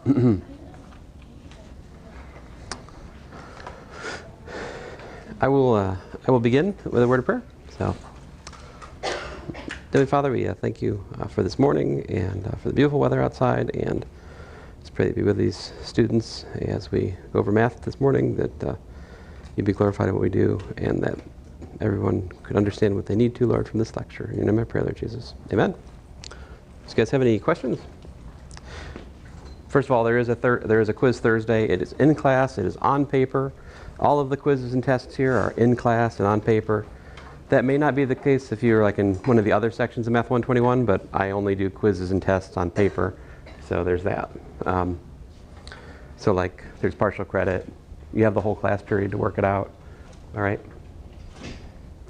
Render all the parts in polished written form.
I will begin with a word of prayer. So, Heavenly Father, we thank you for this morning and for the beautiful weather outside, and just pray that you be with these students as we go over math this morning, that you be glorified in what we do, and that everyone could understand what they need to, Lord, from this lecture. In your name I pray, Lord Jesus. Amen. Do you guys have any questions? First of all, there is a quiz Thursday. It is in class. It is on paper. All of the quizzes and tests here are in class and on paper. That may not be the case if you're like in one of the other sections of Math 121, but I only do quizzes and tests on paper. So there's that. So like there's partial credit. You have the whole class period to work it out. All right.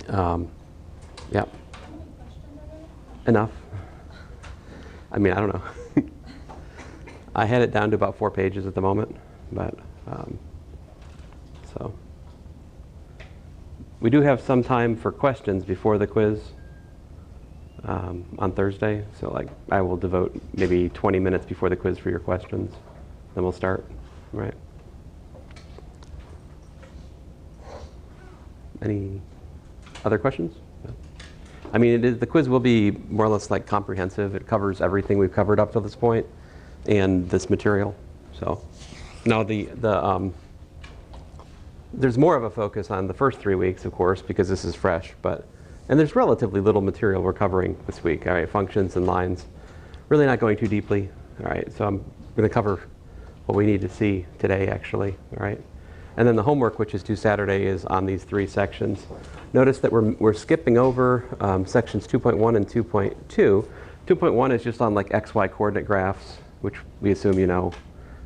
Yeah. Enough. I mean, I don't know. I had it down to about 4 pages at the moment, but so we do have some time for questions before the quiz on Thursday. So like I will devote maybe 20 minutes before the quiz for your questions. Then we'll start, right? Any other questions? No. I mean, the quiz will be more or less like comprehensive. It covers everything we've covered up to this point and this material. So now there's more of a focus on the first 3 weeks, of course, because this is fresh, and there's relatively little material we're covering this week. All right, functions and lines, really not going too deeply. All right, so I'm going to cover what we need to see today, actually. All right, and then the homework, which is due Saturday, is on these 3 sections. Notice that we're skipping over sections 2.1 and 2.2. 2.1 is just on like XY coordinate graphs, which we assume you know,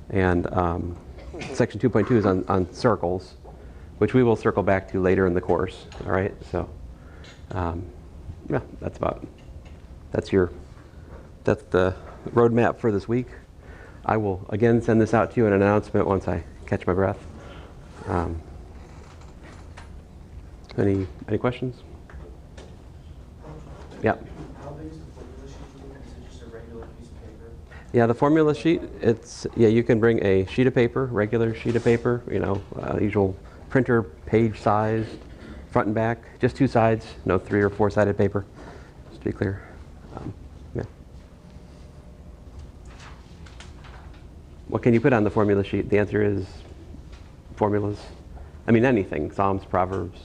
and section 2.2 is on circles, which we will circle back to later in the course. All right, so yeah, that's the roadmap for this week. I will again send this out to you in an announcement once I catch my breath. Any questions? Yeah. How big is the formula sheet? Is it just a regular piece of paper? Yeah, the formula sheet, you can bring a sheet of paper, regular sheet of paper, usual printer page size, front and back, just 2 sides, no 3 or 4-sided paper, just to be clear. Yeah. What can you put on the formula sheet? The answer is formulas. I mean, anything, Psalms, Proverbs,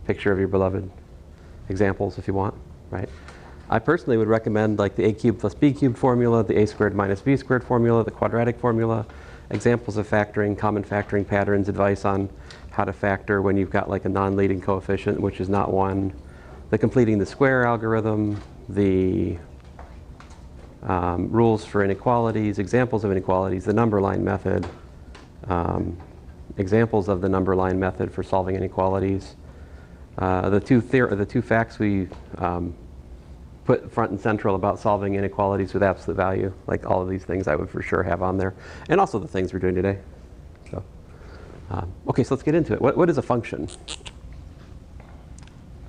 picture of your beloved, examples if you want, right? I personally would recommend like the a cubed plus b cubed formula, the a squared minus b squared formula, the quadratic formula, examples of factoring, common factoring patterns, advice on how to factor when you've got like a non-leading coefficient, which is not 1, the completing the square algorithm, the rules for inequalities, examples of inequalities, the number line method, examples of the number line method for solving inequalities, the 2 facts we put front and central about solving inequalities with absolute value, like all of these things I would for sure have on there, and also the things we're doing today. So, okay, so let's get into it. What is a function?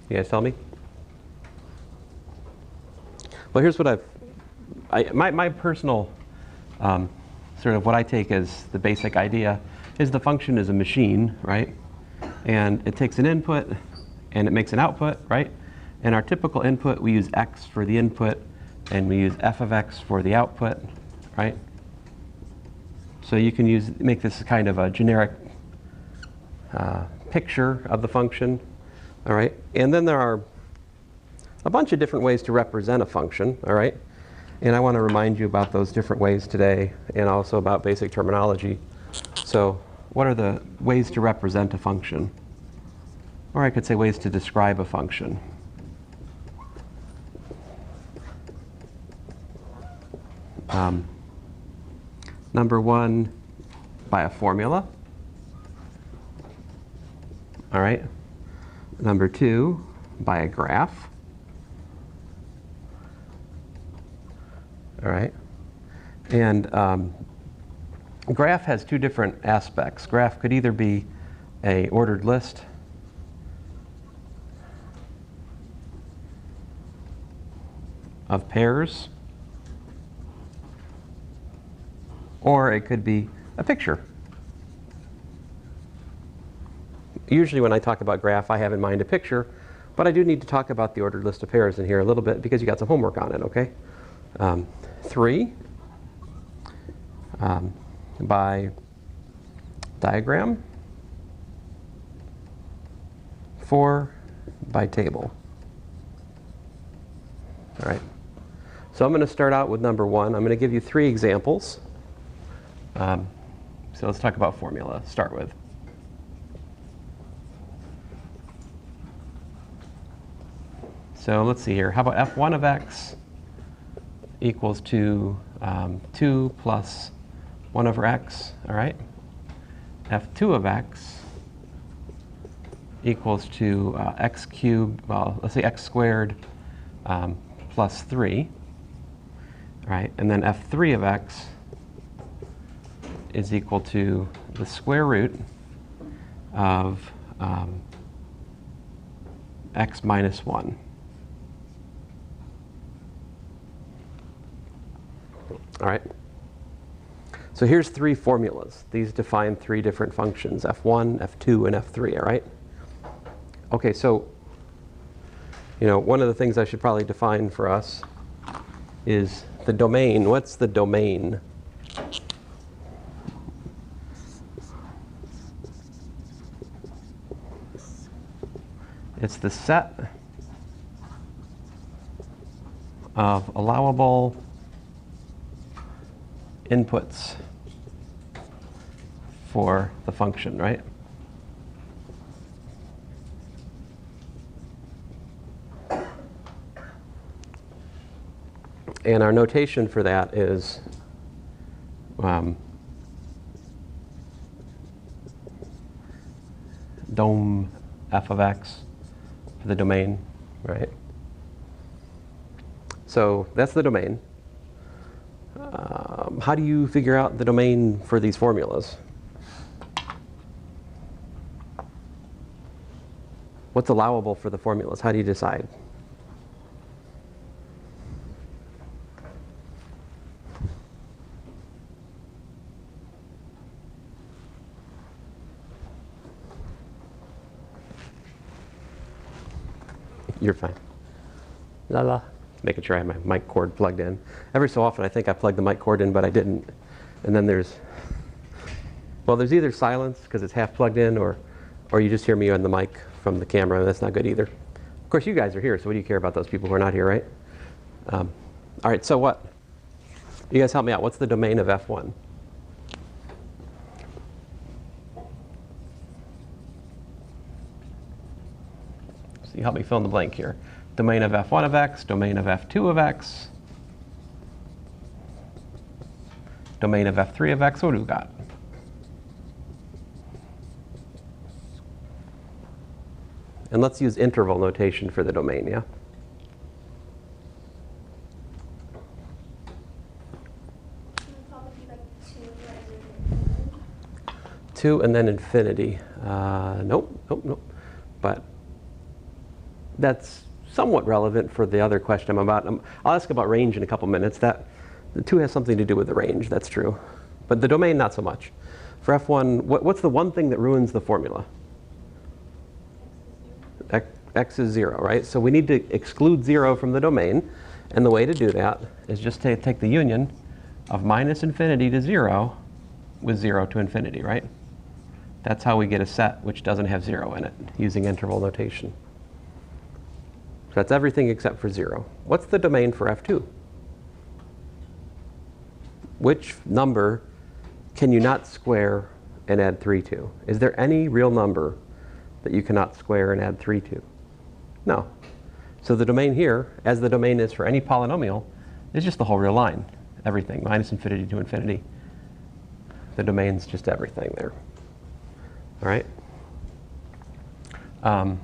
You guys tell me? Well, here's what my personal sort of what I take as the basic idea is the function is a machine, right? And it takes an input and it makes an output, right? And our typical input, we use x for the input, and we use f of x for the output, right? So you can make this kind of a generic picture of the function, all right? And then there are a bunch of different ways to represent a function, all right? And I want to remind you about those different ways today, and also about basic terminology. So what are the ways to represent a function? Or I could say ways to describe a function. Number 1, by a formula. All right. Number 2, by a graph. All right. And graph has 2 different aspects. Graph could either be a ordered list of pairs, or it could be a picture. Usually when I talk about graph, I have in mind a picture, but I do need to talk about the ordered list of pairs in here a little bit because you got some homework on it, okay? 3 by diagram, 4 by table. All right. So I'm going to start out with number 1. I'm going to give you 3 examples. So let's talk about formula. Start with. So let's see here. How about f1 of x equals to 2 plus 1 over x, all right? f2 of x equals to x cubed, well, let's say x squared plus 3, all right? And then f3 of x is equal to the square root of x minus 1. All right. So here's 3 formulas. These define 3 different functions, f1, f2, and f3, all right? Okay, so, one of the things I should probably define for us is the domain. What's the domain? It's the set of allowable inputs for the function, right? And our notation for that is dom f of x for the domain, right? So that's the domain. How do you figure out the domain for these formulas? What's allowable for the formulas? How do you decide? You're fine. La la. Making sure I have my mic cord plugged in. Every so often I think I plugged the mic cord in, but I didn't. And then there's either silence because it's half plugged in, or you just hear me on the mic from the camera, and that's not good either. Of course, you guys are here, so what do you care about those people who are not here, right? All right, so what? You guys help me out. What's the domain of f1? So you help me fill in the blank here. Domain of f1 of x, domain of f2 of x, domain of f3 of x. What do we got? And let's use interval notation for the domain, yeah? Probably like 2 2 and then infinity. Nope. But that's somewhat relevant for the other question I'm about. I'll ask about range in a couple minutes. The 2 has something to do with the range, that's true. But the domain, not so much. For f1, what's the one thing that ruins the formula? X is 0, right? So we need to exclude 0 from the domain. And the way to do that is just take the union of minus infinity to 0 with 0 to infinity, right? That's how we get a set which doesn't have 0 in it, using interval notation. So that's everything except for 0. What's the domain for f2? Which number can you not square and add 3 to? Is there any real number that you cannot square and add 3 to? No. So the domain here, as the domain is for any polynomial, is just the whole real line. Everything, minus infinity to infinity. The domain's just everything there. All right? How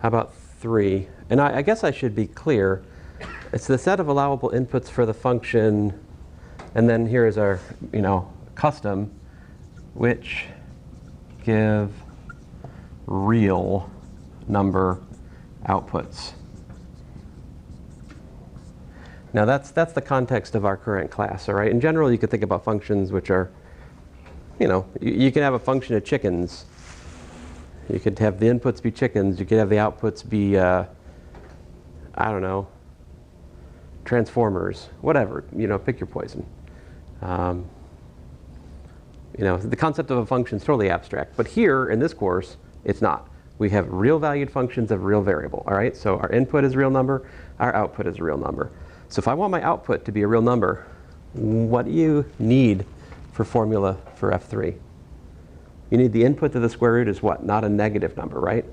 about 3? And I guess I should be clear. It's the set of allowable inputs for the function, and then here is our, custom, which give real number outputs. Now that's the context of our current class, all right? In general, you could think about functions which are, you know, you can have a function of chickens. You could have the inputs be chickens. You could have the outputs be, I don't know, transformers, whatever, you know, pick your poison. You know, the concept of a function is totally abstract, but here in this course, it's not. We have real valued functions of real variable, all right? So our input is a real number, our output is a real number. So if I want my output to be a real number, what do you need for formula for F3? You need the input to the square root is what? Not a negative number, right?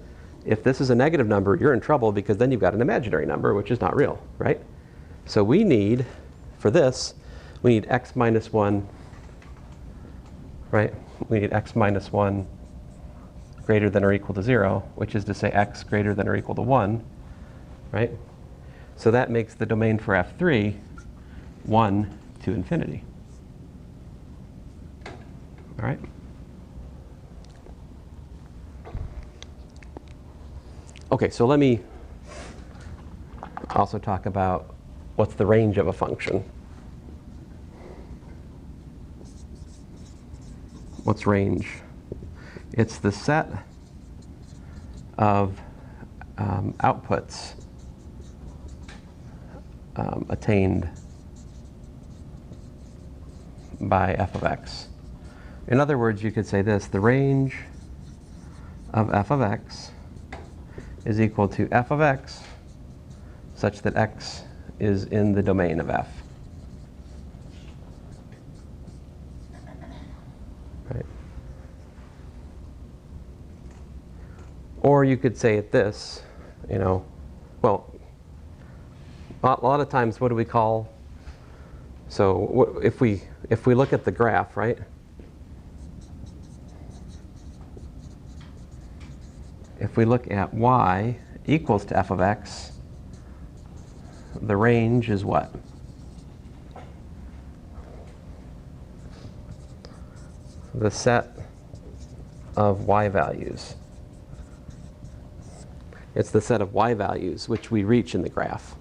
If this is a negative number, you're in trouble because then you've got an imaginary number, which is not real, right? So we need, for this, we need x minus 1, right? We need x minus 1 greater than or equal to 0, which is to say x greater than or equal to 1, right? So that makes the domain for F3 1 to infinity. All right? Okay, so let me also talk about what's the range of a function. What's range? It's the set of outputs attained by f of x. In other words, you could say this: the range of f of x is equal to f of x such that x is in the domain of f. Right. Or you could say it this, you know, well, a lot of times what do we call, so if we look at the graph, right? If we look at y equals to f of x, the range is what? The set of y values. It's the set of y values which we reach in the graph.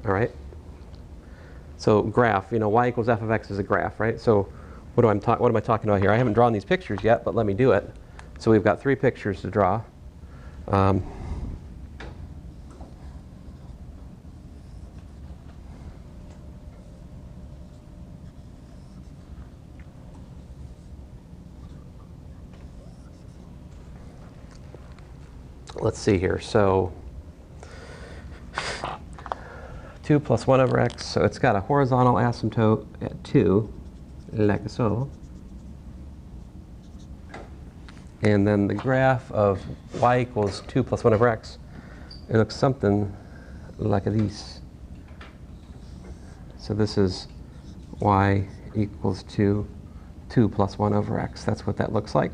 All right? So graph, you know, y equals f of x is a graph, right? So what am I talking about here? I haven't drawn these pictures yet, but let me do it. So we've got 3 pictures to draw. Let's see here. So 2 plus 1 over x. So it's got a horizontal asymptote at 2, like so. And then the graph of y equals 2 plus 1 over x, it looks something like this. So this is y equals to 2 plus 1 over x. That's what that looks like.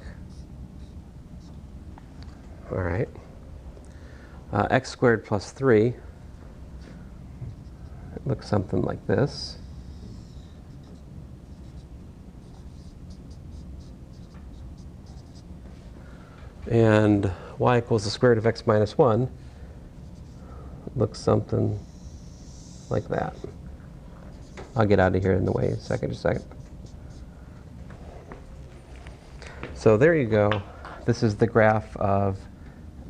All right. X squared plus 3, it looks something like this. And y equals the square root of x minus 1 looks something like that. I'll get out of here in the way in a second, just a second. So there you go. This is the graph of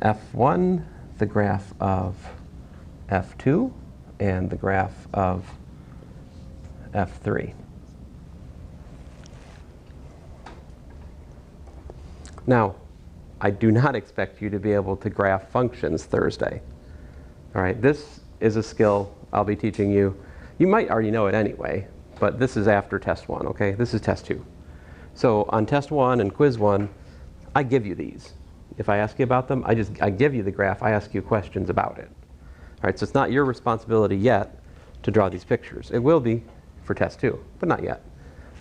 f1, the graph of f2, and the graph of f3. Now, I do not expect you to be able to graph functions Thursday. All right, this is a skill I'll be teaching you. You might already know it anyway, but this is after test 1, okay? This is test 2. So on test 1 and quiz 1, I give you these. If I ask you about them, I give you the graph, I ask you questions about it. All right, so it's not your responsibility yet to draw these pictures. It will be for test 2, but not yet.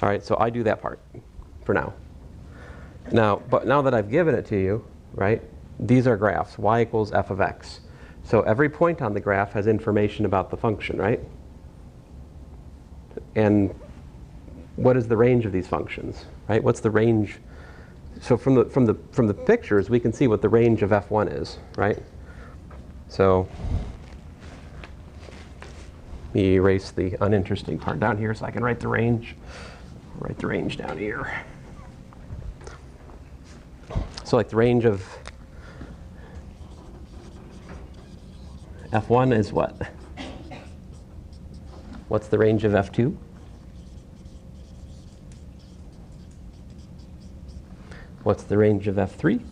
All right, so I do that part for now. But now that I've given it to you, right, these are graphs, y equals f of x. So every point on the graph has information about the function, right? And what is the range of these functions, right? What's the range? So from the pictures, we can see what the range of f1 is, right? So me erase the uninteresting part down here so I can write the range. Write the range down here. So like the range of F1 is what? What's the range of F2? What's the range of F3?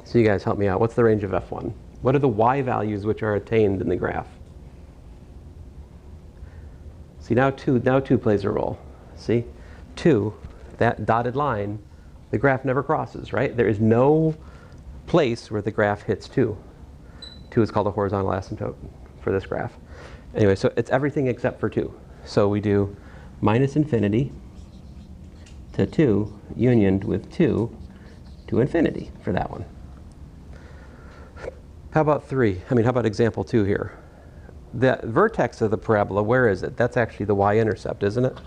So you guys help me out. What's the range of F1? What are the y values which are attained in the graph? See, now 2 plays a role. See? 2, that dotted line, the graph never crosses, right? There is no place where the graph hits 2. 2 is called a horizontal asymptote for this graph. Anyway, so it's everything except for 2. So we do minus infinity to 2 unioned with 2 to infinity for that one. How about 3? How about example 2 here? The vertex of the parabola, where is it? That's actually the y-intercept, isn't it?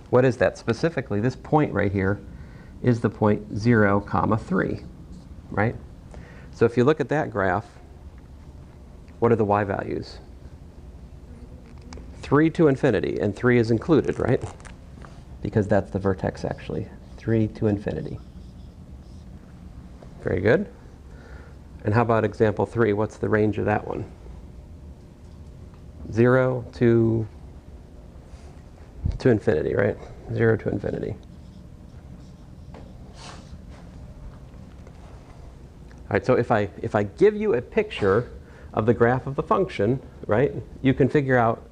What is that? Specifically, this point right here is the point 0, 3, right? So if you look at that graph, what are the y values? 3 to infinity, and 3 is included, right? Because that's the vertex, actually. 3 to infinity. Very good. And how about example 3? What's the range of that one? 0 to infinity, right? 0 to infinity. All right, so if I give you a picture of the graph of the function, right, you can figure out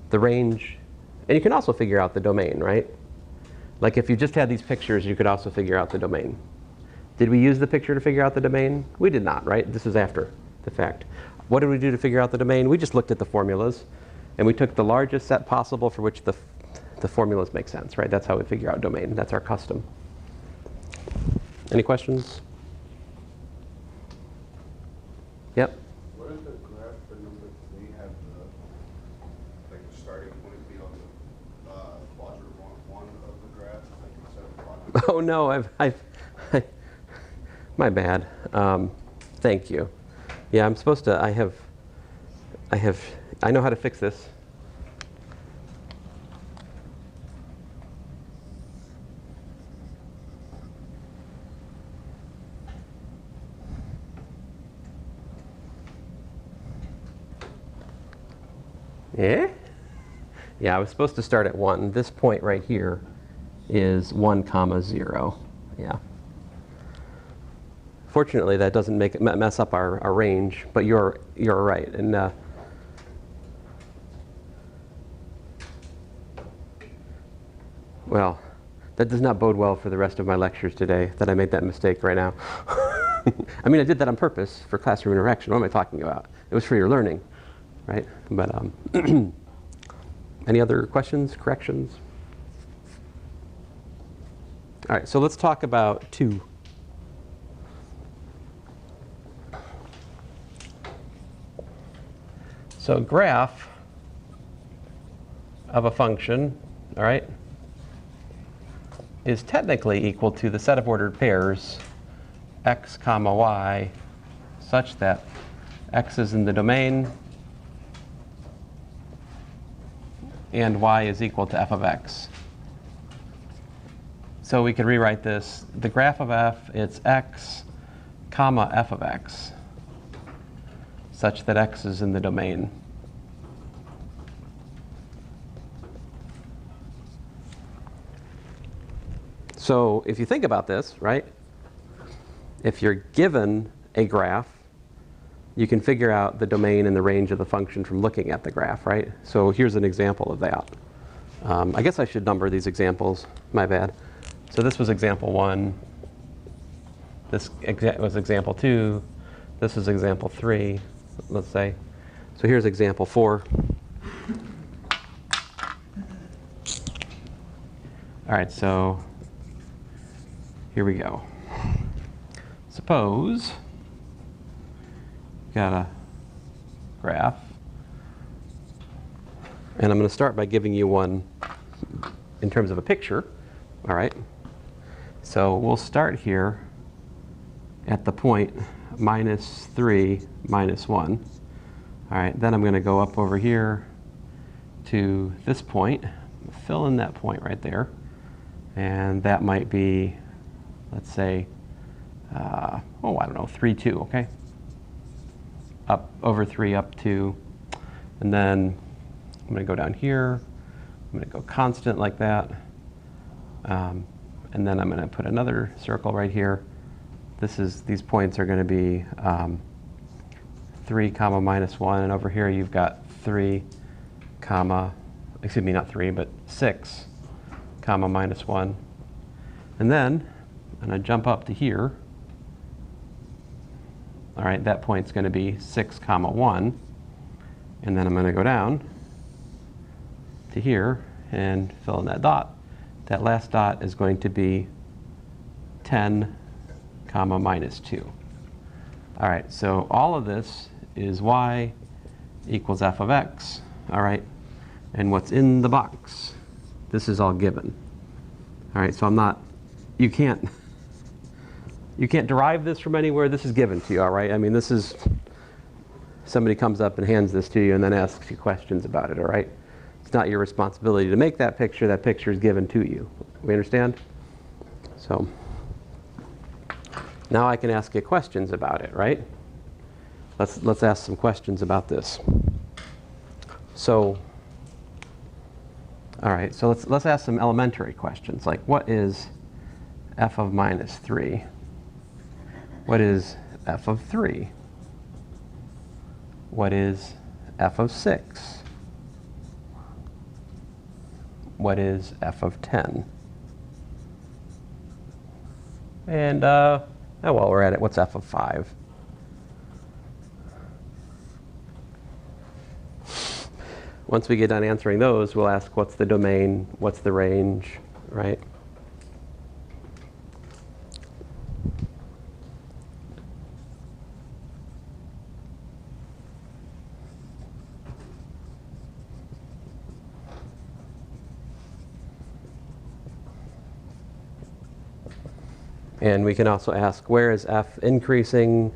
the range, and you can also figure out the domain, right? Like if you just had these pictures, you could also figure out the domain. Did we use the picture to figure out the domain? We did not, right? This is after the fact. What did we do to figure out the domain? We just looked at the formulas, and we took the largest set possible for which the formulas make sense, right? That's how we figure out domain. That's our custom. Any questions? Yep. What is the graph for number 3 have the starting point be on the quadrant 1 of the graph, instead of quadrant? Oh no, my bad. Thank you. Yeah, I'm supposed to. I know how to fix this. Yeah? Yeah, I was supposed to start at 1. This point right here is 1, 0. Yeah. Fortunately, that doesn't make it mess up our range, but you're right. And well, that does not bode well for the rest of my lectures today, that I made that mistake right now. I mean, I did that on purpose for classroom interaction. What am I talking about? It was for your learning, right? But any other questions, corrections? All right, so let's talk about 2. So graph of a function, all right, is technically equal to the set of ordered pairs x comma y such that x is in the domain and y is equal to f of x. So we could rewrite this, the graph of f, it's x comma f of x such that x is in the domain. So if you think about this, right, if you're given a graph, you can figure out the domain and the range of the function from looking at the graph, right? So here's an example of that. I guess I should number these examples, my bad. So this was example 1. This was example 2. This is example 3, let's say. So here's example 4. All right, so here we go. Suppose got a graph, and I'm going to start by giving you one in terms of a picture. All right. So we'll start here at the point minus 3, minus 1. All right, then I'm going to go up over here to this point, fill in that point right there, and that might be, let's say, I don't know, 3, 2, okay? Up over 3, up 2, and then I'm going to go down here. I'm going to go constant like that, and then I'm going to put another circle right here. These points are going to be 3 comma minus 1, and over here you've got 3 comma, excuse me, not 3, but 6 comma minus 1. And then I'm going to jump up to here. All right, that point's going to be 6 comma 1. And then I'm going to go down to here and fill in that dot. That last dot is going to be 10 comma minus 2. All right, so all of this is y equals f of x. All right, and what's in the box? This is all given. All right, so you can't derive this from anywhere. This is given to you, all right? I mean, this is, somebody comes up and hands this to you and then asks you questions about it, all right? It's not your responsibility to make that picture. That picture is given to you. We understand? So now I can ask you questions about it, right? Let's ask some questions about this. So, all right, so let's ask some elementary questions, like what is f of minus 3? What is f of 3? What is f of 6? What is f of 10? And while we're at it, what's f of 5? Once we get done answering those, we'll ask what's the domain, what's the range, right? And we can also ask where is f increasing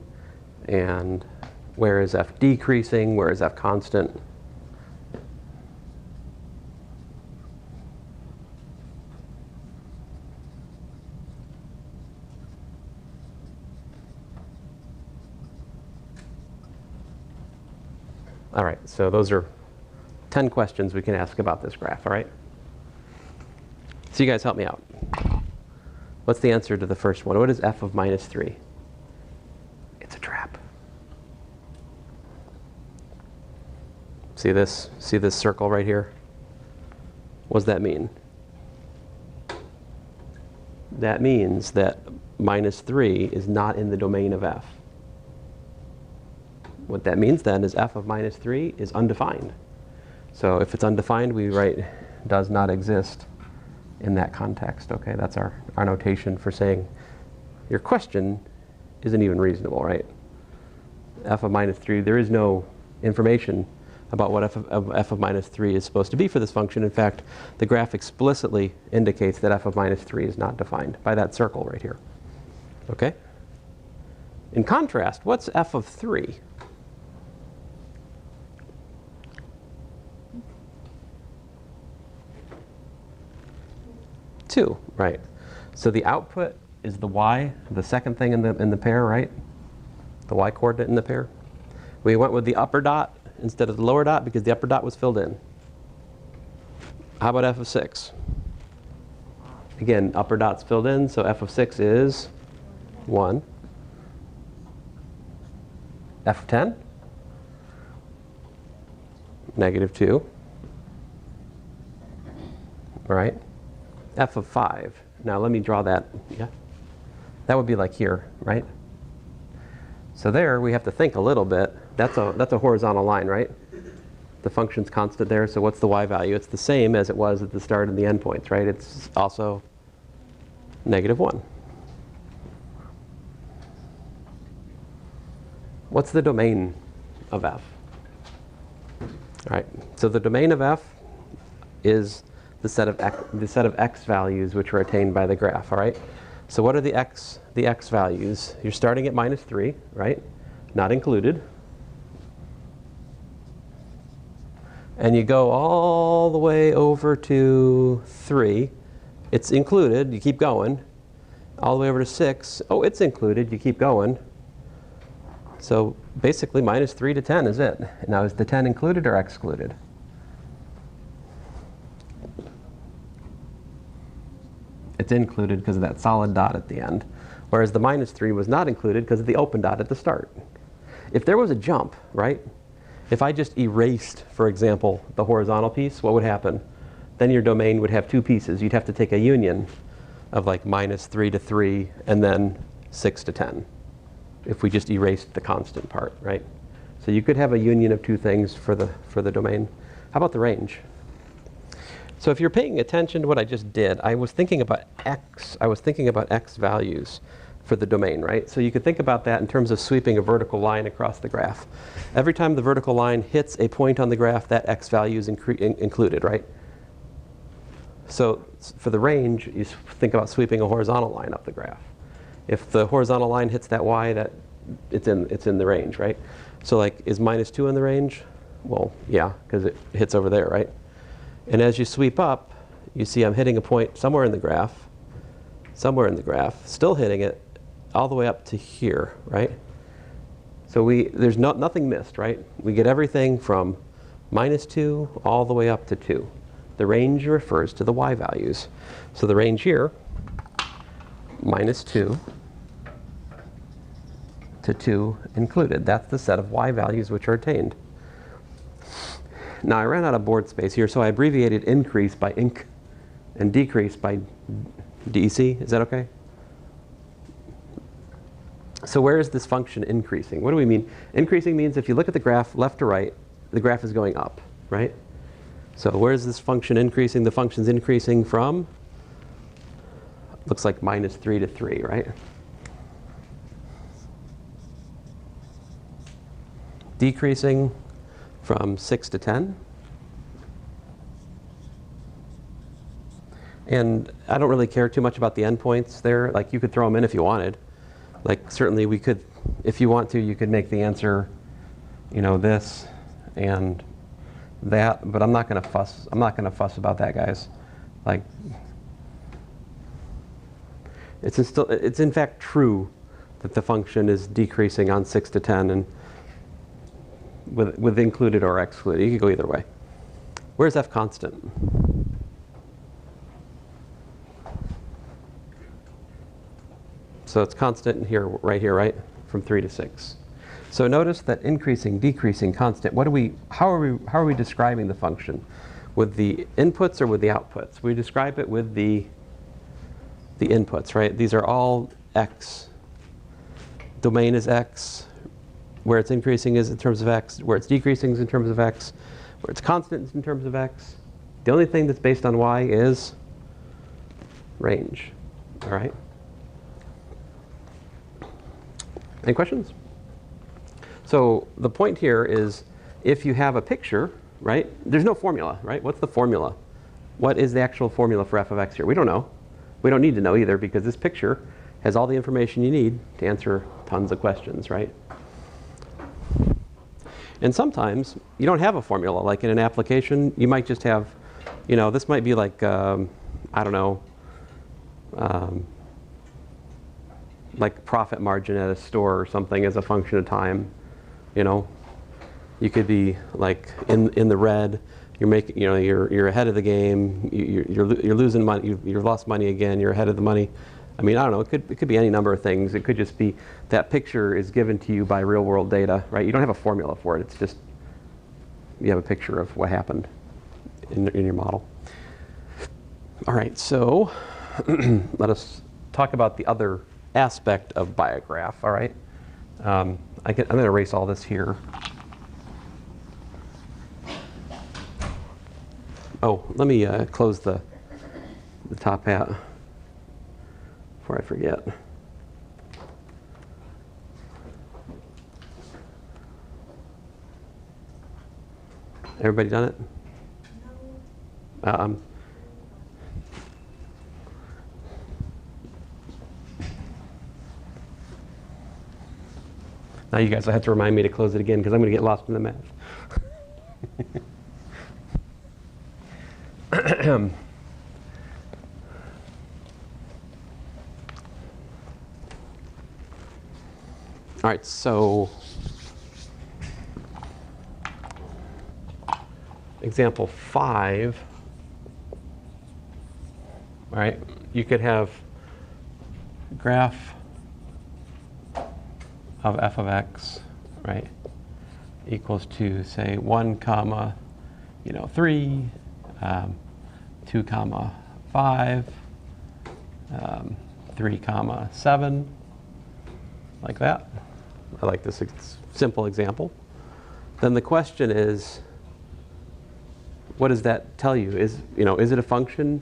and where is f decreasing, where is f constant. All right, so those are 10 questions we can ask about this graph, all right? So you guys help me out. What's the answer to the first one? What is f of minus 3? It's a trap. See this? See this circle right here? What does that mean? That means that minus 3 is not in the domain of f. What that means then is f of minus 3 is undefined. So if it's undefined, we write does not exist in that context, okay? That's our notation for saying your question isn't even reasonable, right? F of minus 3, there is no information about what f of minus 3 is supposed to be for this function. In fact, the graph explicitly indicates that f of minus 3 is not defined by that circle right here, okay? In contrast, what's f of 3? 2, right? So the output is the y, the second thing in the pair, right? The y coordinate in the pair. We went with the upper dot instead of the lower dot because the upper dot was filled in. How about f of 6? Again, upper dot's filled in, so f of 6 is 1. F of 10? Negative 2. All right. F of 5. Now let me draw that. Yeah. That would be like here, right? So there we have to think a little bit. That's a horizontal line, right? The function's constant there, so what's the y value? It's the same as it was at the start and the end points, right? It's also negative 1. What's the domain of f? All right, so the domain of f is the set of x values which are attained by the graph, all right? So what are the x values? You're starting at -3, right? Not included. And you go all the way over to 3. It's included. You keep going. All the way over to 6. Oh, it's included. You keep going. So basically -3 to 10 is it. Now is the 10 included or excluded? It's included because of that solid dot at the end. Whereas the -3 was not included because of the open dot at the start. If there was a jump, right? If I just erased, for example, the horizontal piece, what would happen? Then your domain would have two pieces. You'd have to take a union of like -3 to 3 and then 6 to 10. If we just erased the constant part, right? So you could have a union of two things for the domain. How about the range? So if you're paying attention to what I just did, I was thinking about x. I was thinking about x values for the domain, right? So you could think about that in terms of sweeping a vertical line across the graph. Every time the vertical line hits a point on the graph, that x value is included, right? So for the range, you think about sweeping a horizontal line up the graph. If the horizontal line hits that y, it's in the range, right? So like, is -2 in the range? Well, yeah, because it hits over there, right? And as you sweep up, you see I'm hitting a point somewhere in the graph, still hitting it all the way up to here, right? So there's nothing missed, right? We get everything from -2 all the way up to 2. The range refers to the y values. So the range here, -2 to 2 included. That's the set of y values which are attained. Now I ran out of board space here, so I abbreviated increase by inc and decrease by dec. Is that okay? So where is this function increasing? What do we mean? Increasing means if you look at the graph left to right, the graph is going up, right? So where is this function increasing? The function's increasing from, looks like -3 to 3, right? Decreasing from 6 to 10. And I don't really care too much about the endpoints there. Like, you could throw them in if you wanted. Like, certainly we could, if you want to, you could make the answer, you know, this and that, but I'm not going to fuss. I'm not going to fuss about that, guys. Like, it's in fact true that the function is decreasing on 6 to 10 and with included or excluded. You could go either way. Where's f constant? So it's constant here, right here, right? From 3 to 6. So notice that increasing, decreasing, constant. How are we describing the function? With the inputs or with the outputs? We describe it with the inputs, right? These are all x. Domain is x. Where it's increasing is in terms of x. Where it's decreasing is in terms of x. Where it's constant is in terms of x. The only thing that's based on y is range. All right? Any questions? So the point here is, if you have a picture, right? There's no formula, right? What's the formula? What is the actual formula for f of x here? We don't know. We don't need to know either, because this picture has all the information you need to answer tons of questions, right? And sometimes you don't have a formula. Like in an application, you might just have, you know, this might be like, I don't know, like profit margin at a store or something as a function of time. You know, you could be like in the red. You're making, you know, you're ahead of the game. You're losing money. You've lost money again. You're ahead of the money. I mean, I don't know. It could be any number of things. It could just be that picture is given to you by real world data, right? You don't have a formula for it. It's just you have a picture of what happened in your model. All right, so let us talk about the other aspect of biograph. All right, I'm going to erase all this here. Oh, let me close the top hat before I forget. Everybody done it? No. Now you guys will have to remind me to close it again because I'm going to get lost in the math. All right, so example 5, all right, you could have graph of f of x, right, equals to, say, 1 comma, 3, 2 comma 5, 3 comma 7, like that. I like this simple example. Then the question is, what does that tell you? Is it a function?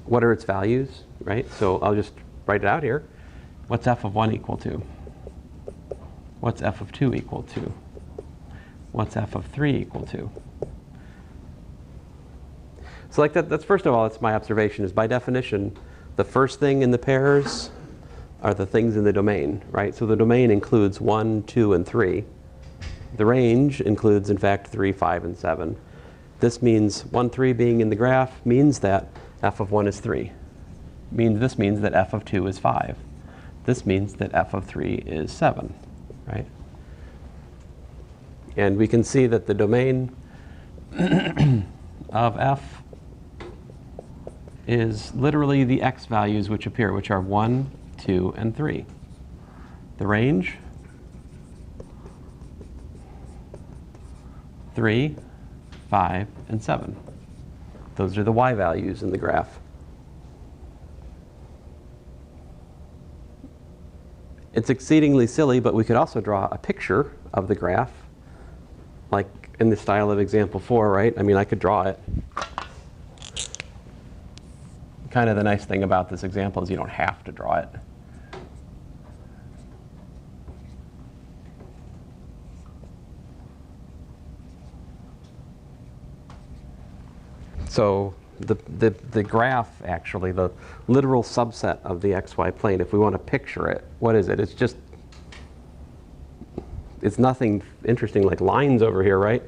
What are its values, right? So I'll just write it out here. What's f of 1 equal to? What's f of 2 equal to? What's f of 3 equal to? So like that's first of all, it's my observation, is by definition, the first thing in the pairs are the things in the domain, right? So the domain includes 1, 2, and 3. The range includes, in fact, 3, 5, and 7. This means 1, 3 being in the graph means that f of 1 is 3. This means that f of 2 is 5. This means that f of 3 is 7, right? And we can see that the domain of f is literally the x values which appear, which are 1, 2, and 3. The range, 3, 5, and 7. Those are the y values in the graph. It's exceedingly silly, but we could also draw a picture of the graph, like in the style of example 4, right? I mean, I could draw it. Kind of the nice thing about this example is you don't have to draw it. So the graph, actually, the literal subset of the xy plane, if we want to picture it, what is it? It's nothing interesting like lines over here, right?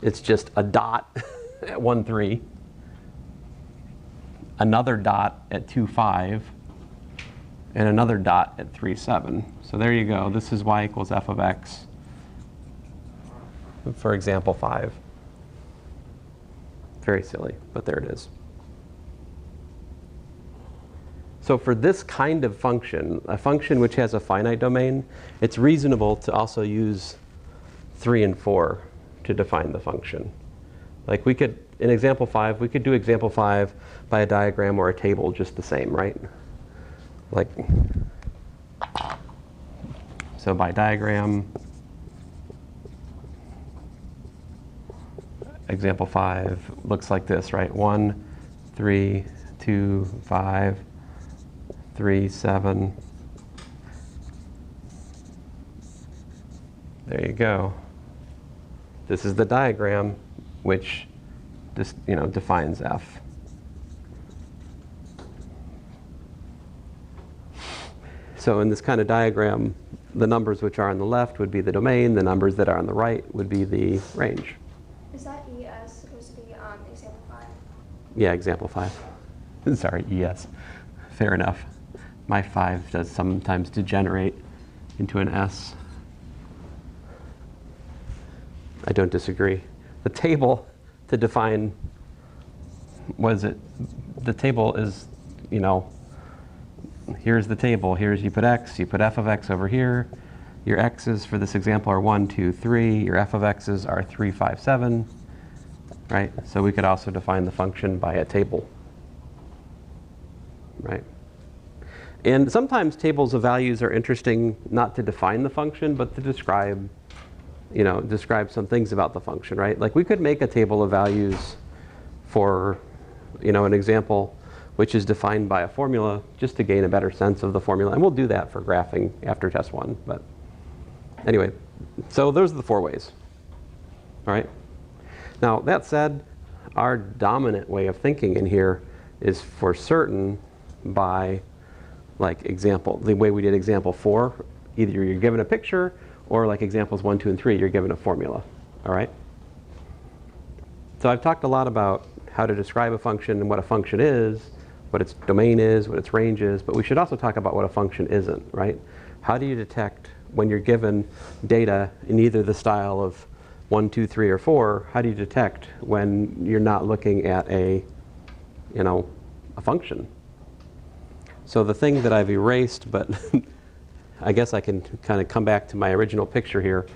It's just a dot at 1, 3, another dot at 2, 5, and another dot at 3, 7. So there you go. This is y equals f of x for example 5. Very silly, but there it is. So for this kind of function, a function which has a finite domain, it's reasonable to also use 3 and 4 to define the function. Like we could, in example 5, we could do example 5 by a diagram or a table just the same, right? Like, so by diagram, example 5 looks like this, right? 1, 3, 2, 5, 3, 7. There you go. This is the diagram which just, defines f. So in this kind of diagram, the numbers which are on the left would be the domain, the numbers that are on the right would be the range. Is that ES supposed to be example 5? Yeah, example 5. Sorry, ES. Fair enough. My 5 does sometimes degenerate into an S. I don't disagree. The table to define, the table is, here's the table. Here's, you put x, you put f of x over here. Your x's for this example are 1, 2, 3. Your f of x's are 3, 5, 7. Right? So we could also define the function by a table. Right? And sometimes tables of values are interesting not to define the function, but to describe, describe some things about the function, right? Like we could make a table of values for, an example which is defined by a formula just to gain a better sense of the formula. And we'll do that for graphing after test 1. But anyway, so those are the 4 ways. All right? Now, that said, our dominant way of thinking in here is for certain by, like, the way we did example 4, Either you're given a picture, or like examples 1, 2, and 3, you're given a formula. All right? So I've talked a lot about how to describe a function and what a function is, what its domain is, what its range is, but we should also talk about what a function isn't, right? How do you detect when you're given data in either the style of 1, 2, 3, or 4, how do you detect when you're not looking at a function? So the thing that I've erased, but I guess I can kind of come back to my original picture here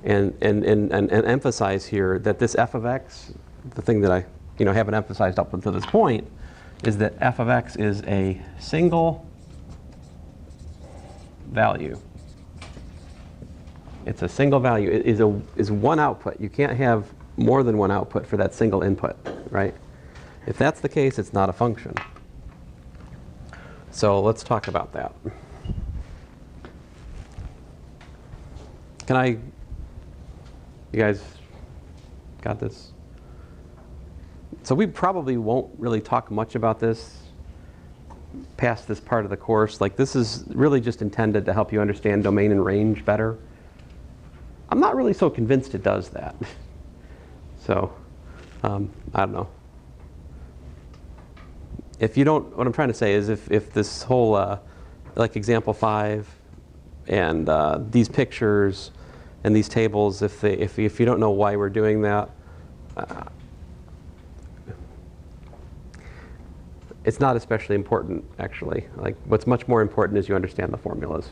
and emphasize here that this f of x, the thing that I haven't emphasized up until this point, is that f of x is a single value. It's a single value. It is one output. You can't have more than one output for that single input, right? If that's the case, it's not a function. So let's talk about that. You guys got this? So we probably won't really talk much about this past this part of the course. Like, this is really just intended to help you understand domain and range better. I'm not really so convinced it does that. So, I don't know. If you don't, what I'm trying to say is if this whole, like example 5 and these pictures and these tables, if you don't know why we're doing that, it's not especially important, actually. Like, what's much more important is you understand the formulas,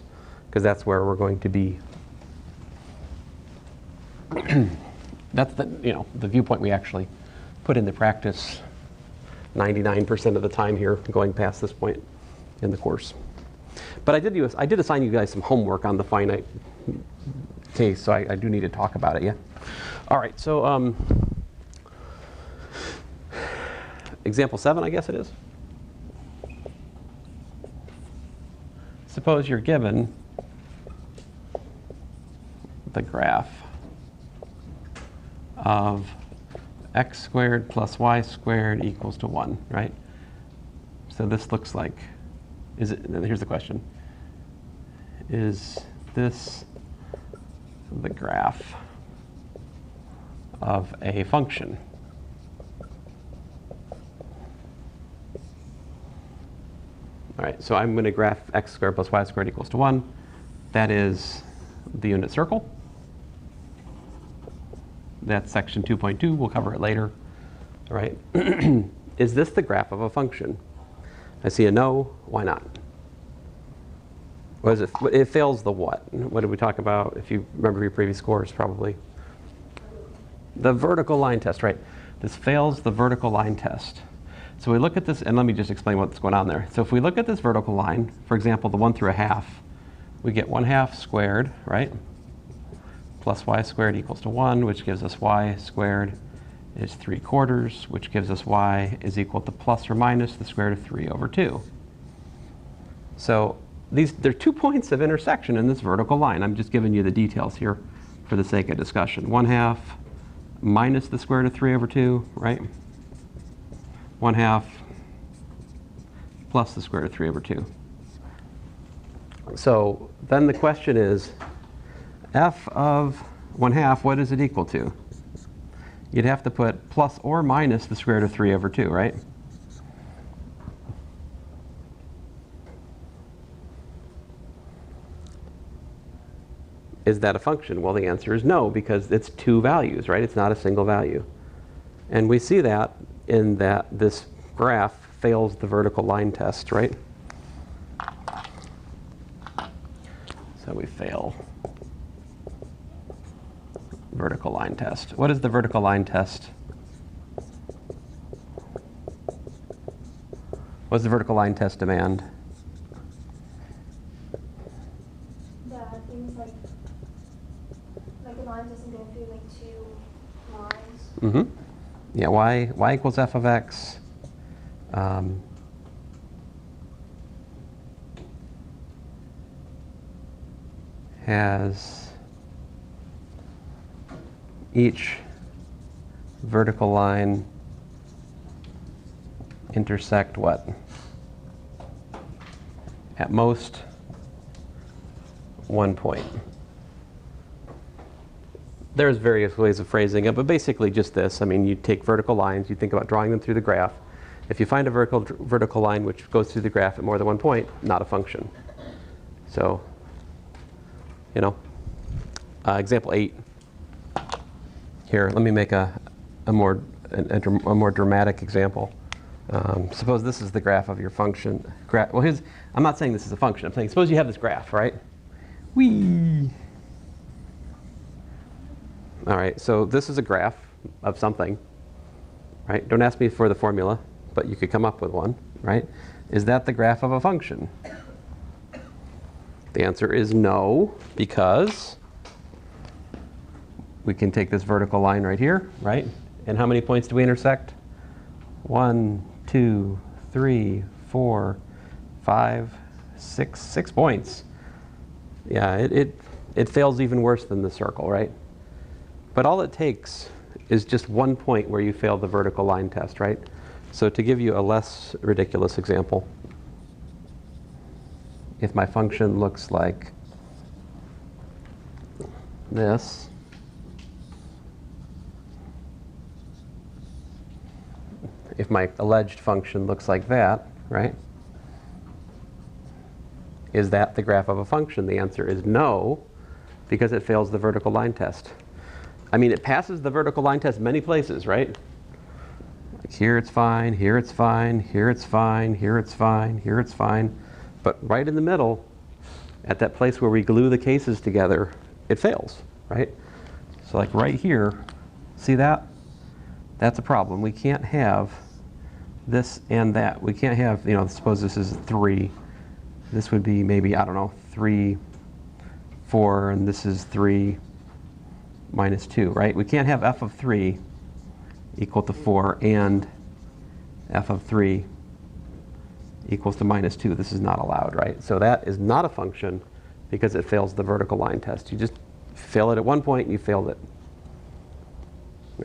because that's where we're going to be. That's the viewpoint we actually put into practice 99% of the time here, going past this point in the course. But I did assign you guys some homework on the finite case, so I do need to talk about it, yeah? All right, so example 7, I guess it is. Suppose you're given the graph of x squared plus y squared equals to 1, right? So this looks like, here's the question. Is this the graph of a function? All right, so I'm going to graph x squared plus y squared equals to 1. That is the unit circle. That's section 2.2. We'll cover it later. All right. Is this the graph of a function? I see a no. Why not? What is it? It fails the what? What did we talk about? If you remember your previous course, probably. The vertical line test, right? This fails the vertical line test. So we look at this, and let me just explain what's going on there. So if we look at this vertical line, for example, the 1 through a half, we get 1/2 squared, right? Plus y squared equals to 1, which gives us y squared is 3/4, which gives us y is equal to plus or minus the square root of 3 over 2. So there are 2 points of intersection in this vertical line. I'm just giving you the details here for the sake of discussion. 1/2 minus the square root of 3 over 2, right? 1/2 plus the square root of 3 over 2. So then the question is, f of 1/2, what is it equal to? You'd have to put plus or minus the square root of 3 over 2, right? Is that a function? Well, the answer is no, because it's 2 values, right? It's not a single value. And we see that in that this graph fails the vertical line test, right? So we fail vertical line test. What is the vertical line test? What does the vertical line test demand? That things like the line doesn't go through like 2 lines. Mm-hmm. Yeah, y equals f of x. Has each vertical line intersect what? At most 1 point. There's various ways of phrasing it, but basically just this. I mean, you take vertical lines, you think about drawing them through the graph. If you find a vertical line which goes through the graph at more than 1 point, not a function. So, example 8. Here, let me make a more dramatic example. Suppose this is the graph of your function. I'm not saying this is a function. I'm saying suppose you have this graph, right? Whee! All right, so this is a graph of something, right? Don't ask me for the formula, but you could come up with one, right? Is that the graph of a function? The answer is no, because we can take this vertical line right here, right? And how many points do we intersect? 1, 2, 3, 4, 5, 6 points. Yeah, it fails even worse than the circle, right? But all it takes is just 1 point where you fail the vertical line test, right? So to give you a less ridiculous example, if my function looks like this, if my alleged function looks like that, right? Is that the graph of a function? The answer is no, because it fails the vertical line test. I mean, it passes the vertical line test many places, right? Like here it's fine, here it's fine, here it's fine, here it's fine, here it's fine. But right in the middle, at that place where we glue the cases together, it fails, right? So like right here, see that? That's a problem. We can't have this and that. We can't have, suppose this is 3. This would be maybe, 3, 4, and this is 3 minus 2, right? We can't have f of 3 equal to 4 and f of 3 equals to minus 2. This is not allowed, right? So that is not a function because it fails the vertical line test. You just fail it at 1 point and you failed it.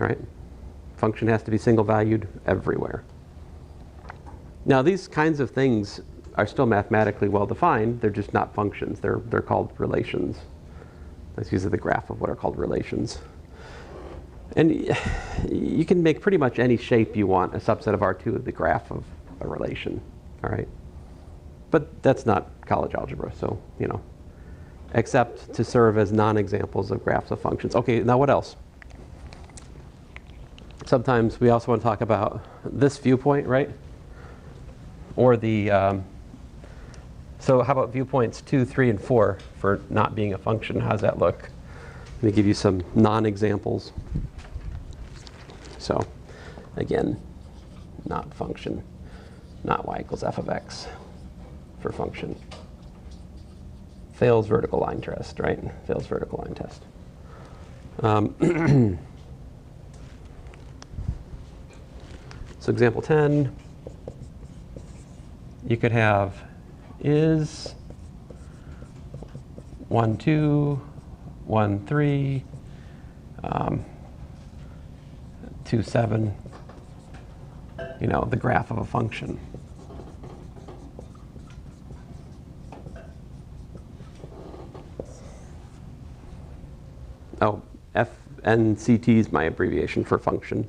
All right? Function has to be single valued everywhere. Now these kinds of things are still mathematically well defined. They're just not functions. They're called relations. That's usually the graph of what are called relations. And you can make pretty much any shape you want a subset of R2 of the graph of a relation. All right? But that's not college algebra, so, except to serve as non-examples of graphs of functions. Okay, now what else? Sometimes we also want to talk about this viewpoint, right? Or the, so how about viewpoints 2, 3, and 4 for not being a function? How does that look? Let me give you some non-examples. So, again, not function, not y equals f of x for function. Fails vertical line test, right? Fails vertical line test. So example 10, you could have is 1, 2, 1, 3, 2, 7, the graph of a function. Oh, FNCT is my abbreviation for function.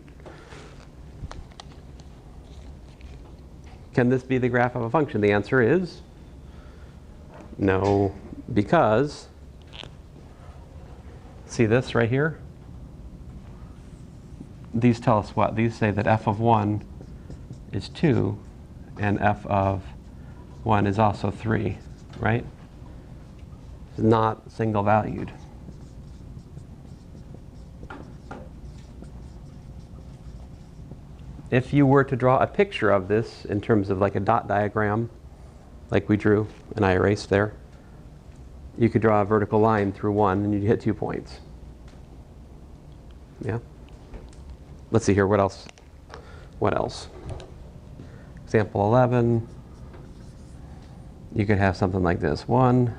Can this be the graph of a function? The answer is no, because, see this right here? These tell us what? These say that f of 1 is 2 and f of 1 is also 3, right? It's not single valued. If you were to draw a picture of this in terms of like a dot diagram, like we drew and I erased there, you could draw a vertical line through 1 and you'd hit 2 points. Yeah? Let's see here, what else? What else? Example 11, you could have something like this. 1,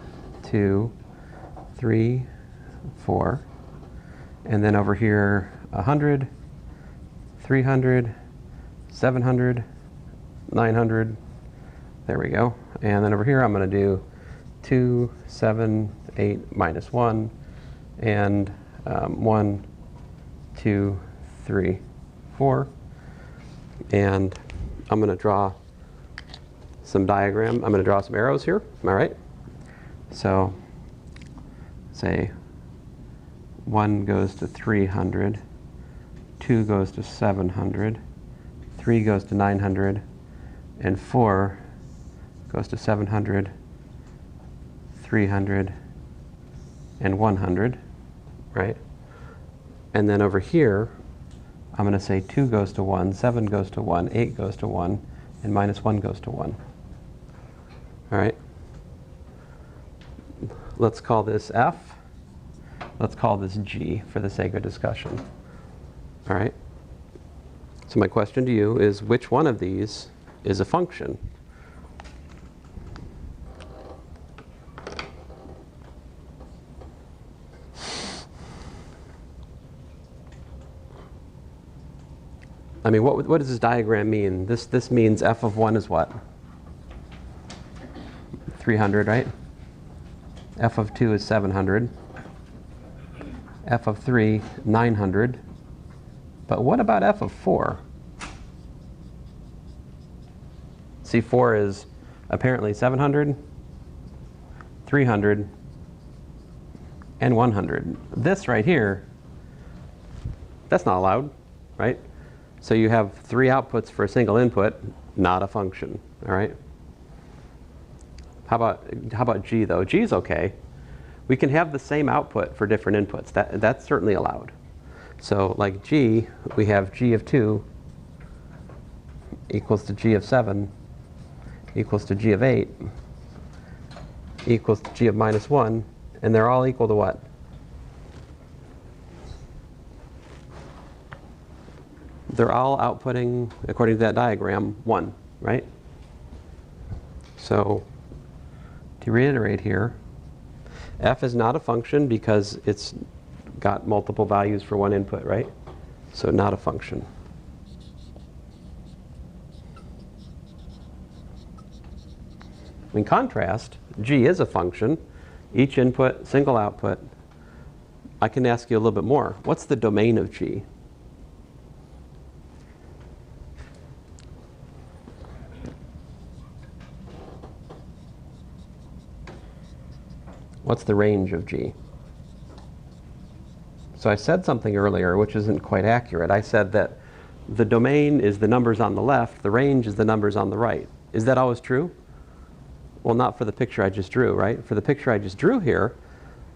2, 3, 4, and then over here 100, 300, 700, 900, there we go. And then over here I'm going to do 2, 7, 8, minus 1, and 1, 2, 3, 4. And I'm going to draw some diagram. I'm going to draw some arrows here. Am I right? So say 1 goes to 300, 2 goes to 700, 3 goes to 900, and 4 goes to 700, 300, and 100, right? And then over here, I'm going to say 2 goes to 1, 7 goes to 1, 8 goes to 1, and minus 1 goes to 1. All right? Let's call this F. Let's call this G for the sake of discussion. All right? So my question to you is, which one of these is a function? I mean, what does this diagram mean? This means f of 1 is what? 300, right? F of 2 is 700. F of 3, 900. But what about f of 4? See, 4 is apparently 700, 300, and 100. This right here, that's not allowed, right? So you have 3 outputs for a single input, not a function, all right? How about G though? G is okay. We can have the same output for different inputs. That's certainly allowed. So like G, we have G of 2 equals to G of 7 equals to G of 8 equals to G of minus 1, and they're all equal to what? They're all outputting, according to that diagram, 1, right? So to reiterate here, f is not a function because it's got multiple values for one input, right? So not a function. In contrast, G is a function. Each input, single output. I can ask you a little bit more. What's the domain of G? What's the range of G? So I said something earlier which isn't quite accurate. I said that the domain is the numbers on the left, the range is the numbers on the right. Is that always true? Well, not for the picture I just drew, right? For the picture I just drew here,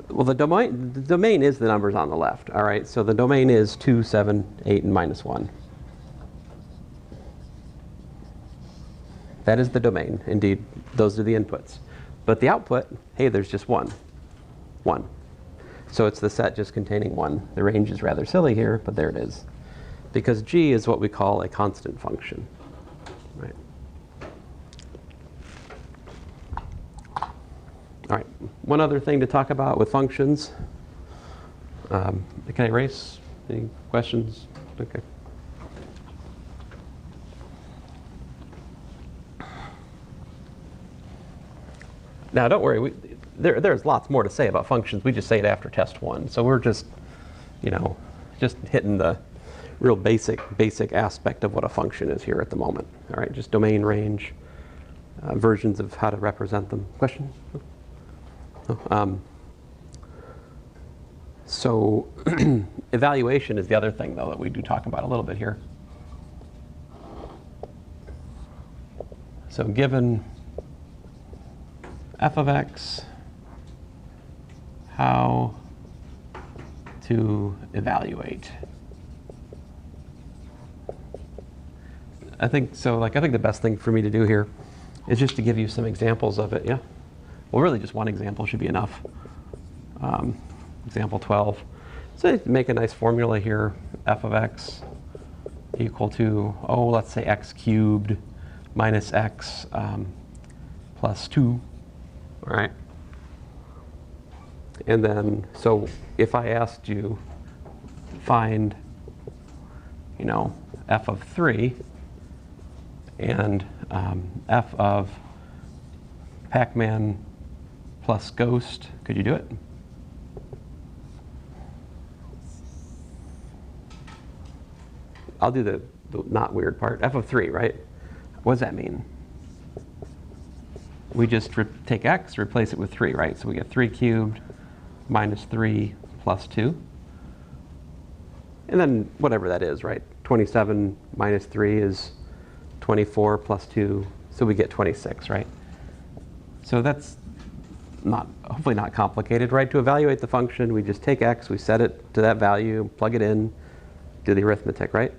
well, the domain is the numbers on the left, all right? So the domain is 2, 7, 8, and minus 1. That is the domain. Indeed, those are the inputs. But the output, hey, there's just 1. 1. So it's the set just containing 1. The range is rather silly here, but there it is. Because G is what we call a constant function. Right. All right. One other thing to talk about with functions. Can I erase? Any questions? Okay. Now, don't worry. There's lots more to say about functions. We just say it after test 1. So we're just, just hitting the real basic aspect of what a function is here at the moment. All right, just domain, range, versions of how to represent them. Question? So evaluation is the other thing, though, that we do talk about a little bit here. So given f of x, how to evaluate. I think the best thing for me to do here is just to give you some examples of it. Yeah. Well, really, just one example should be enough. Example 12. So make a nice formula here. F of x equal to, let's say x cubed minus x plus 2. All right. And then, so if I asked you find, f of 3 and f of Pac-Man plus ghost. Could you do it? I'll do the not weird part. F of 3, right? What does that mean? We just take x, replace it with 3, right? So we get 3 cubed minus 3 plus 2. And then whatever that is, right? 27 minus 3 is 24 plus 2, so we get 26, right? So that's hopefully not complicated, right? To evaluate the function, we just take x, we set it to that value, plug it in, do the arithmetic, right?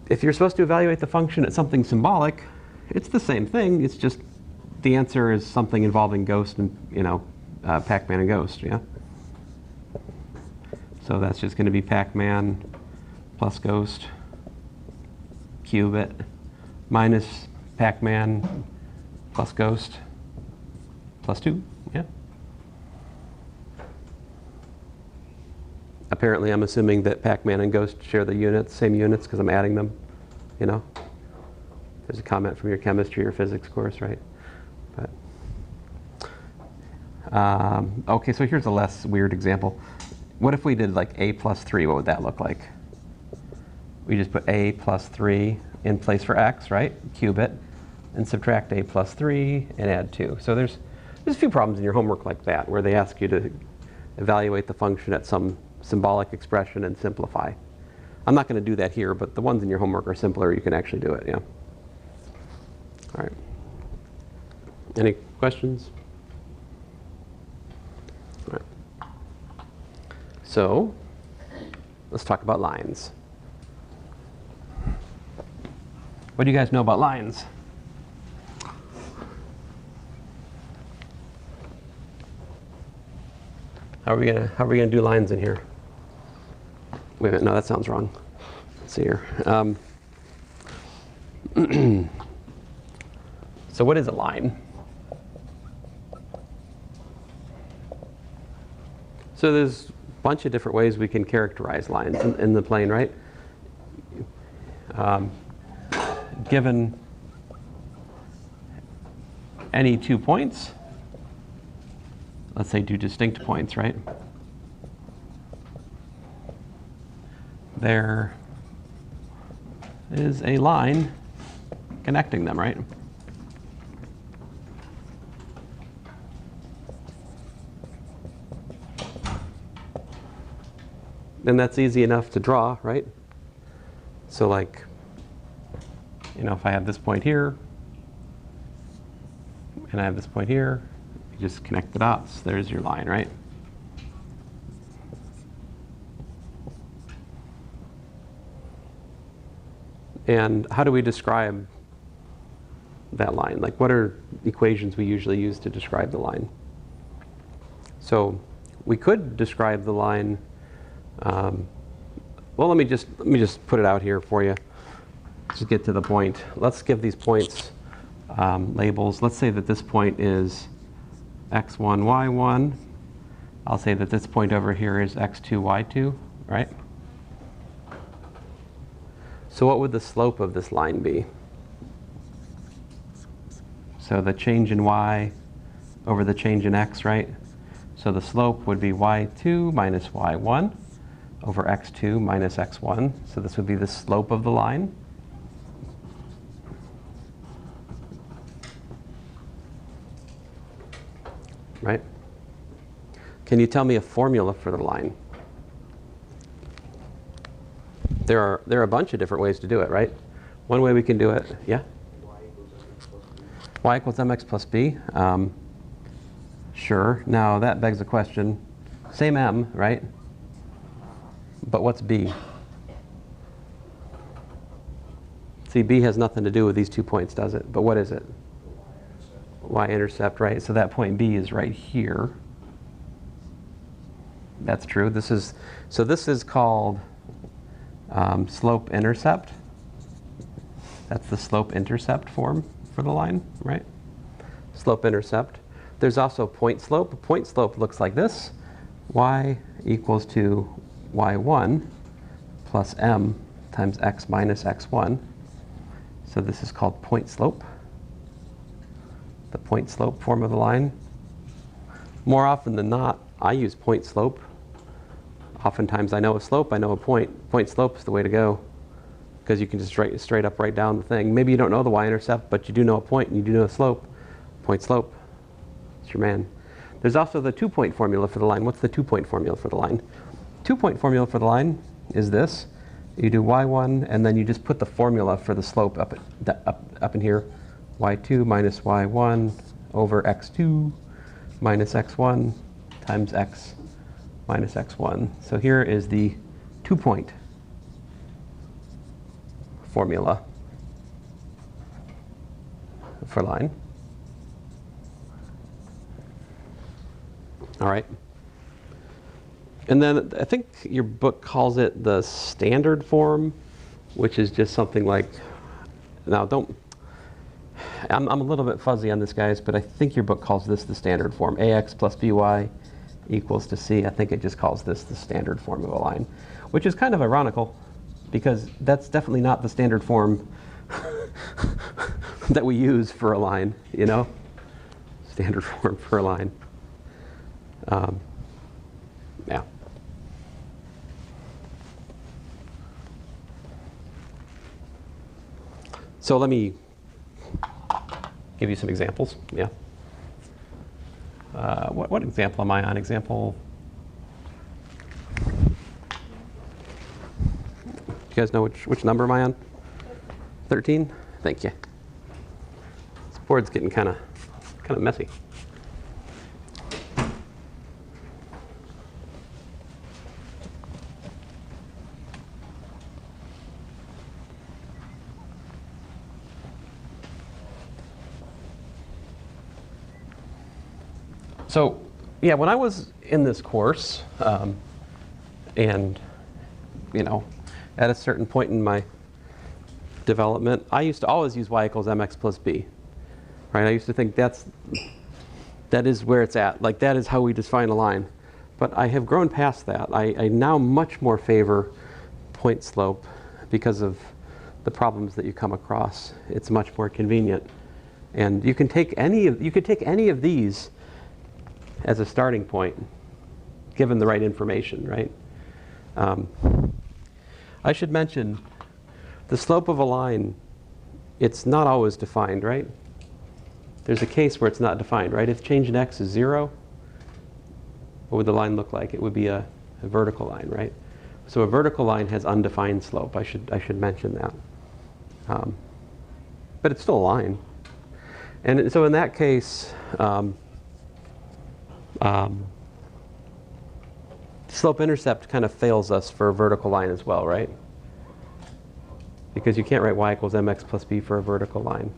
If you're supposed to evaluate the function at something symbolic, it's the same thing. It's just the answer is something involving ghost and, Pac-Man and ghost, yeah? So that's just going to be Pac-Man plus ghost, cube it, minus Pac-Man plus ghost, plus 2, yeah? Apparently, I'm assuming that Pac-Man and ghost share the units, same units, because I'm adding them, There's a comment from your chemistry or physics course, right? But okay, so here's a less weird example. What if we did like a plus 3? What would that look like? We just put a plus 3 in place for x, right? Cube it, and subtract a plus 3 and add 2. So there's a few problems in your homework like that where they ask you to evaluate the function at some symbolic expression and simplify. I'm not going to do that here, but the ones in your homework are simpler. You can actually do it, yeah. All right. Any questions? All right. So let's talk about lines. What do you guys know about lines? How are we gonna do lines in here? Wait a minute, no, that sounds wrong. Let's see here. So what is a line? So there's a bunch of different ways we can characterize lines in the plane, right? Given any 2 points, let's say 2 distinct points, right? There is a line connecting them, right? And that's easy enough to draw, right? So like, if I have this point here, and I have this point here, you just connect the dots. There's your line, right? And how do we describe that line? Like, what are equations we usually use to describe the line? So we could describe the line. Well, let me just put it out here for you. Just get to the point. Let's give these points labels. Let's say that this point is x1, y1. I'll say that this point over here is x2, y2, right? So what would the slope of this line be? So the change in y over the change in x, right? So the slope would be y2 minus y1 over x2 minus x1. So this would be the slope of the line. Right? Can you tell me a formula for the line? There are a bunch of different ways to do it, right? One way we can do it, yeah? Y equals mx plus b. Sure. Now that begs the question. Same m, right? But what's b? See, b has nothing to do with these 2 points, does it? But what is it? Y-intercept, right? So that point B is right here. That's true. This is called slope-intercept. That's the slope-intercept form for the line, right? Slope-intercept. There's also point slope. Point slope looks like this. Y equals to y1 plus m times x minus x1. So this is called point slope. The point slope form of the line. More often than not, I use point slope. Oftentimes I know a slope, I know a point. Point slope is the way to go because you can just straight up write down the thing. Maybe you don't know the y-intercept, but you do know a point and you do know a slope. Point slope, it's your man. There's also the 2-point formula for the line. What's the 2-point formula for the line? 2-point formula for the line is this. You do y1 and then you just put the formula for the slope up in here. y2 minus y1 over x2 minus x1 times x minus x1. So here is the 2-point formula for line. All right. And then I think your book calls it the standard form, which is just something like, now I'm a little bit fuzzy on this, guys, but I think your book calls this the standard form. AX plus BY equals to C. I think it just calls this the standard form of a line, which is kind of ironical because that's definitely not the standard form that we use for a line, you know? Standard form for a line. Yeah. So let me give you some examples. Yeah. What example am I on? Example. You guys know which number am I on? 13? Thank you. This board's getting kind of messy. So, yeah, when I was in this course, and, you know, at a certain point in my development, I used to always use y equals mx plus b, right? I used to think that is where it's at. Like, that is how we define a line. But I have grown past that. I now much more favor point slope because of the problems that you come across. It's much more convenient. And you can take any of these as a starting point, given the right information, right? I should mention, the slope of a line, it's not always defined, right? There's a case where it's not defined, right? If change in x is 0, what would the line look like? It would be a vertical line, right? So a vertical line has undefined slope. I should mention that. But it's still a line. And so in that case, slope-intercept kind of fails us for a vertical line as well, right? Because you can't write y equals mx plus b for a vertical line.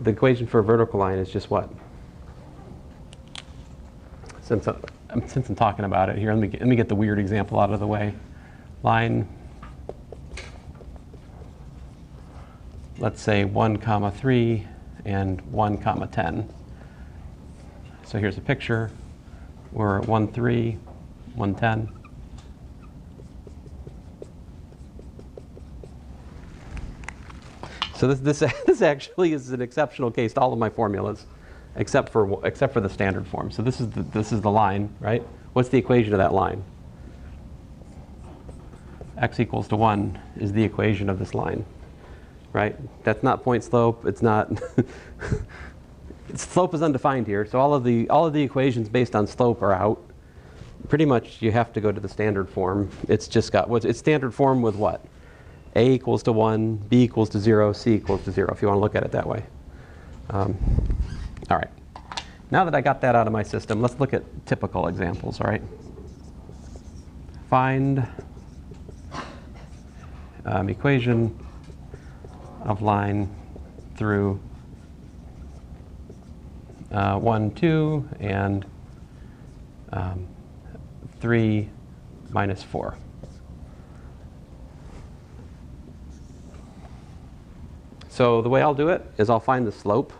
The equation for a vertical line is just what? Since I'm talking about it here, let me get the weird example out of the way. Line, let's say 1, 3 and 1, 10. So here's a picture. We're at 1, 3, 1, 10. So this actually is an exceptional case to all of my formulas, except for the standard form. So this is the line, right? What's the equation of that line? X equals to 1 is the equation of this line, right? That's not point slope. It's not. Slope is undefined here, so all of the equations based on slope are out. Pretty much, you have to go to the standard form. It's just got it's standard form with what? A equals to 1, B equals to 0, C equals to 0, if you want to look at it that way. All right. Now that I got that out of my system, let's look at typical examples, all right? Find equation of line through 1, 2, and 3 minus 4. So the way I'll do it is I'll find the slope.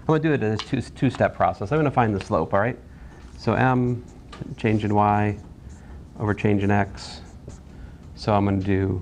I'm going to do it in a two-step process. I'm going to find the slope, all right? So m, change in y, over change in x. So I'm going to do